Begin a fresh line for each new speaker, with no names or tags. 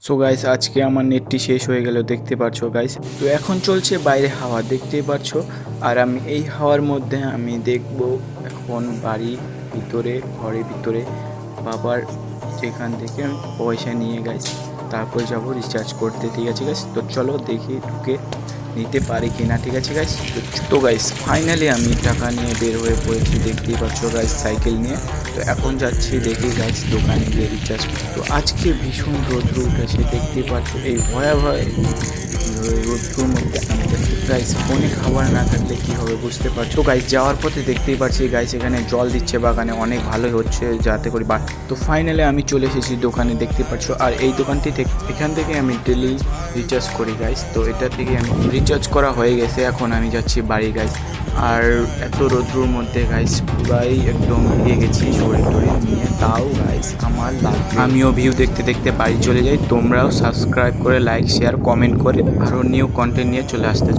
So guys, আজকে আমার নেটটি শেষ হয়ে গেল, দেখতে পাচ্ছ গাইস। তো এখন চলছে বাইরে হাওয়া, দেখতেই পাচ্ছ। আর আমি এই হাওয়ার মধ্যে আমি দেখব এখন বাড়ির ভিতরে, ঘরের ভিতরে বাবার যেখান থেকে আমি পয়সা নিয়ে গাইস তারপর যাব রিচার্জ করতে। ঠিক আছে গাইস, তো চলো দেখি ঢুকে নিতে পারি কি না। ঠিক আছে গাইস, তো গাইস ফাইনালি আমি টাকা নিয়ে বের হয়ে পড়েছি, দেখতেই পাচ্ছ গাইস, সাইকেল নিয়ে। তো এখন যাচ্ছি দেখি গাইস দোকানে গিয়ে রিচার্জ। তো আজকে ভীষণ রৌদ্র উঠেছে, দেখতেই পাচ্ছ। এই ভয়াবহ রৌদ্রের মধ্যে আমি যাচ্ছি গাইস, ফোনে খাবার না থাকলে কি হবে বুঝতে পারছো গাইস। যাওয়ার পথে দেখতেই পাচ্ছি গাইস এখানে জল দিচ্ছে বাগানে, অনেক ভালোই হচ্ছে যাতে করে তো ফাইনালি আমি চলে এসেছি দোকানে, দেখতে পাচ্ছ। আর এই দোকানটি থেকে এখান থেকে আমি ডেলি রিচার্জ করি গাইস। তো এটা থেকে আমি রিচার্জ করা হয়ে গেছে, এখন আমি যাচ্ছি বাড়ি গাইস। আর এত রৌদ্রের মধ্যে গাইস পুরাই একদম ভিজে গেছি শরীর টরীর নিয়ে, তাও গাইস আমার লাগবে। আমিও ভিউ দেখতে দেখতে বাড়ি চলে যাই। তোমরাও সাবস্ক্রাইব করে, লাইক, শেয়ার, কমেন্ট করে আরও নিউ কন্টেন্ট নিয়ে চলে আসতে।